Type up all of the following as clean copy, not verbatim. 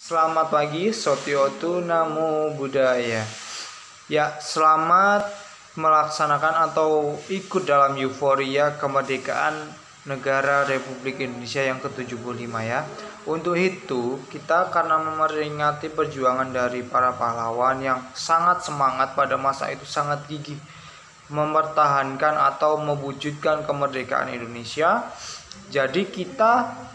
Selamat pagi, Sotiotu Namo Buddhaya. Ya, selamat melaksanakan atau ikut dalam euforia kemerdekaan negara Republik Indonesia yang ke-75 ya. Untuk itu, kita karena memperingati perjuangan dari para pahlawan yang sangat semangat pada masa itu, sangat gigih mempertahankan atau mewujudkan kemerdekaan Indonesia. Jadi kita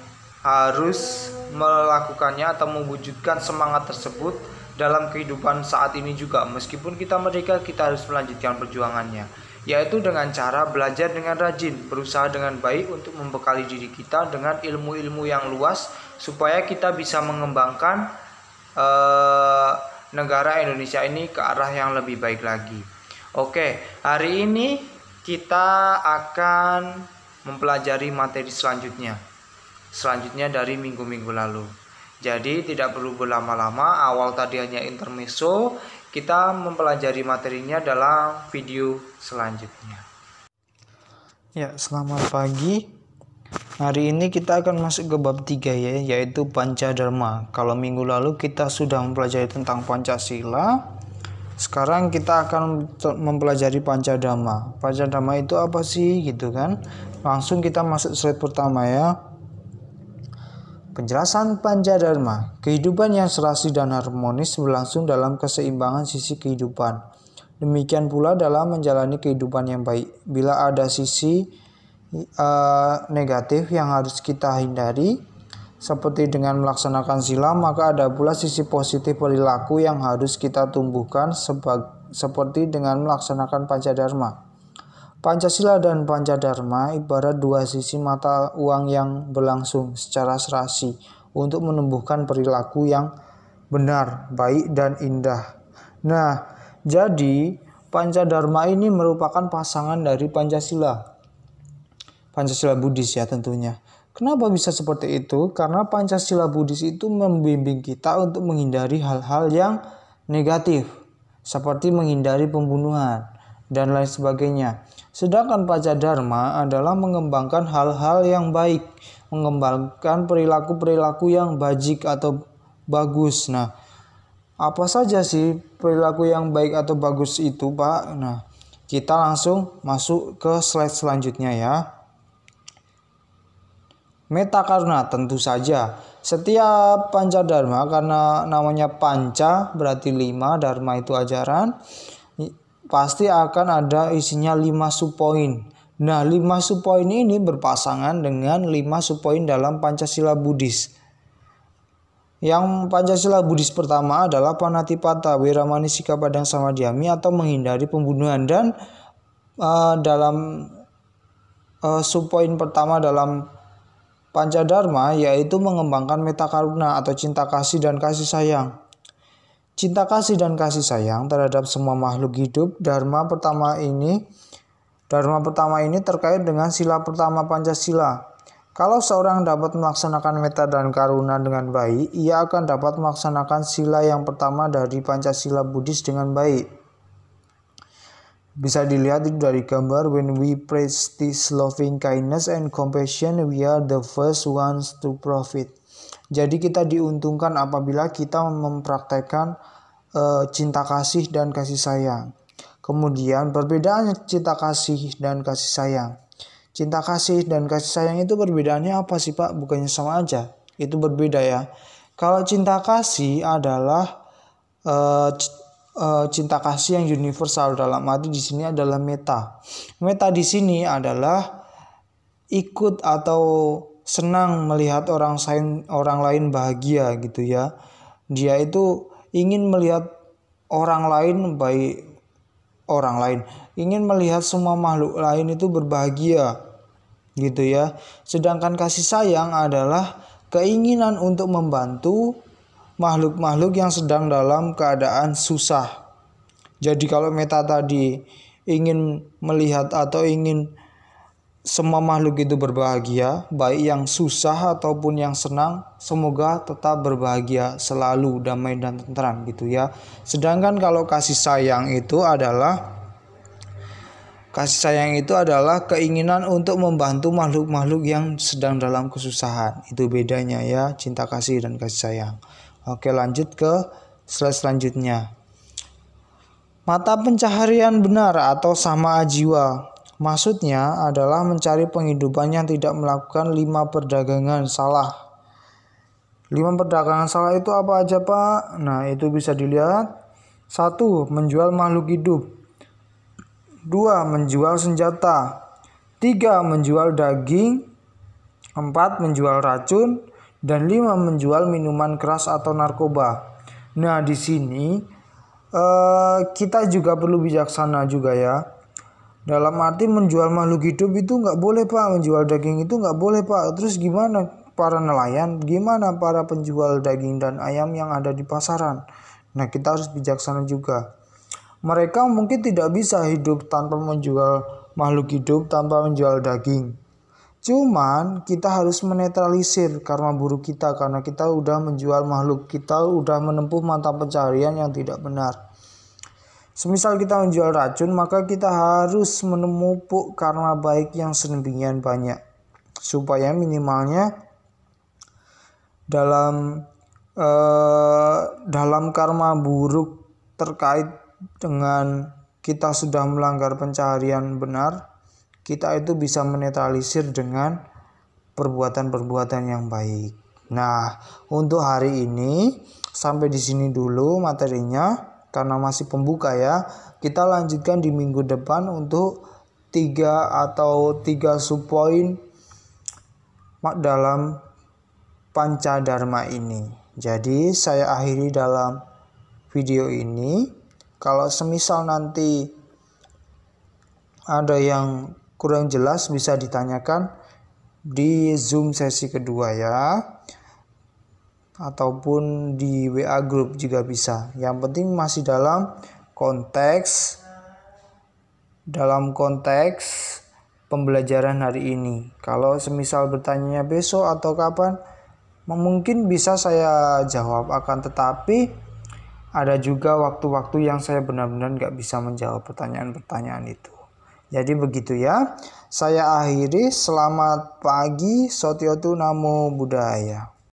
harus melakukannya atau mewujudkan semangat tersebut dalam kehidupan saat ini juga. Meskipun kita merdeka, kita harus melanjutkan perjuangannya, yaitu dengan cara belajar dengan rajin, berusaha dengan baik untuk membekali diri kita dengan ilmu-ilmu yang luas supaya kita bisa mengembangkan negara Indonesia ini ke arah yang lebih baik lagi. Oke, hari ini kita akan mempelajari materi selanjutnya dari minggu-minggu lalu. Jadi tidak perlu berlama-lama, awal tadi hanya intermezzo, kita mempelajari materinya dalam video selanjutnya. Ya, selamat pagi. Hari ini kita akan masuk ke bab 3 ya, yaitu Pancadharma. Kalau minggu lalu kita sudah mempelajari tentang Pancasila, sekarang kita akan mempelajari Pancadharma. Pancadharma itu apa sih gitu kan? Langsung kita masuk slide pertama ya. Penjelasan Pancadharma, kehidupan yang serasi dan harmonis berlangsung dalam keseimbangan sisi kehidupan. Demikian pula dalam menjalani kehidupan yang baik. Bila ada sisi negatif yang harus kita hindari, seperti dengan melaksanakan sila, maka ada pula sisi positif perilaku yang harus kita tumbuhkan seperti dengan melaksanakan Pancadharma. Pancasila dan Pancadharma ibarat dua sisi mata uang yang berlangsung secara serasi untuk menumbuhkan perilaku yang benar, baik, dan indah. Nah, jadi Pancadharma ini merupakan pasangan dari Pancasila. Pancasila Buddhis ya tentunya. Kenapa bisa seperti itu? Karena Pancasila Buddhis itu membimbing kita untuk menghindari hal-hal yang negatif, seperti menghindari pembunuhan dan lain sebagainya. Sedangkan Pancadharma adalah mengembangkan hal-hal yang baik, mengembangkan perilaku-perilaku yang bajik atau bagus. Nah, apa saja sih perilaku yang baik atau bagus itu, Pak? Nah, kita langsung masuk ke slide selanjutnya ya. Metakaruna, tentu saja. Setiap Pancadharma, karena namanya Panca berarti 5, Dharma itu ajaran, pasti akan ada isinya 5 subpoin. Nah, 5 subpoin ini berpasangan dengan 5 subpoin dalam Pancasila Buddhis. Yang Pancasila Buddhis pertama adalah Panatipata, Wiramani, Sikap Padang Samadhyami atau menghindari pembunuhan. Dan dalam subpoin pertama dalam Pancadharma yaitu mengembangkan metakaruna atau cinta kasih dan kasih sayang. Cinta kasih dan kasih sayang terhadap semua makhluk hidup. Dharma pertama ini terkait dengan sila pertama Pancasila. Kalau seorang dapat melaksanakan metta dan karuna dengan baik, ia akan dapat melaksanakan sila yang pertama dari Pancasila Buddhis dengan baik. Bisa dilihat dari gambar, when we practice loving kindness and compassion, we are the first ones to profit. Jadi kita diuntungkan apabila kita mempraktekkan cinta kasih dan kasih sayang. Kemudian perbedaan cinta kasih dan kasih sayang. Cinta kasih dan kasih sayang itu perbedaannya apa sih Pak? Bukannya sama aja? Itu berbeda ya. Kalau cinta kasih adalah cinta kasih yang universal, dalam arti di sini adalah metta. Metta di sini adalah ikut atau senang melihat orang lain bahagia gitu ya. Dia itu ingin melihat orang lain baik, ingin melihat semua makhluk lain itu berbahagia gitu ya. Sedangkan kasih sayang adalah keinginan untuk membantu makhluk-makhluk yang sedang dalam keadaan susah. Jadi kalau metta tadi ingin melihat atau ingin semua makhluk itu berbahagia, baik yang susah ataupun yang senang, semoga tetap berbahagia selalu, damai dan tentram gitu ya. Sedangkan kalau kasih sayang itu adalah keinginan untuk membantu makhluk-makhluk yang sedang dalam kesusahan. Itu bedanya ya, cinta kasih dan kasih sayang. Oke, lanjut ke slide selanjutnya. Mata pencaharian benar atau sama jiwa. Maksudnya adalah mencari penghidupan yang tidak melakukan 5 perdagangan salah. 5 perdagangan salah itu apa aja, Pak? Nah, itu bisa dilihat. 1. Menjual makhluk hidup. 2. Menjual senjata. 3. Menjual daging. 4. Menjual racun. Dan 5. Menjual minuman keras atau narkoba. Nah, di sini kita juga perlu bijaksana juga ya. Dalam arti menjual makhluk hidup itu nggak boleh, Pak. Menjual daging itu nggak boleh, Pak. Terus gimana para nelayan? Gimana para penjual daging dan ayam yang ada di pasaran? Nah, kita harus bijaksana juga. Mereka mungkin tidak bisa hidup tanpa menjual makhluk hidup, tanpa menjual daging. Cuman kita harus menetralisir karma buruk kita karena kita udah menjual makhluk, kita udah menempuh mata pencaharian yang tidak benar. Semisal kita menjual racun, maka kita harus menemupuk karma baik yang sedemikian banyak. Supaya minimalnya dalam karma buruk terkait dengan kita sudah melanggar pencaharian benar, kita itu bisa menetralisir dengan perbuatan-perbuatan yang baik. Nah, untuk hari ini sampai di sini dulu materinya. Karena masih pembuka ya, kita lanjutkan di minggu depan untuk 3 subpoin dalam Pancadharma ini. Jadi saya akhiri dalam video ini. Kalau semisal nanti ada yang kurang jelas bisa ditanyakan di Zoom sesi kedua ya. Ataupun di WA group juga bisa. Yang penting masih dalam konteks pembelajaran hari ini. Kalau semisal bertanya besok atau kapan, mungkin bisa saya jawab, akan tetapi ada juga waktu-waktu yang saya benar-benar nggak bisa menjawab pertanyaan-pertanyaan itu. Jadi begitu ya. Saya akhiri. Selamat pagi. Sotiotu Namo Buddhaya.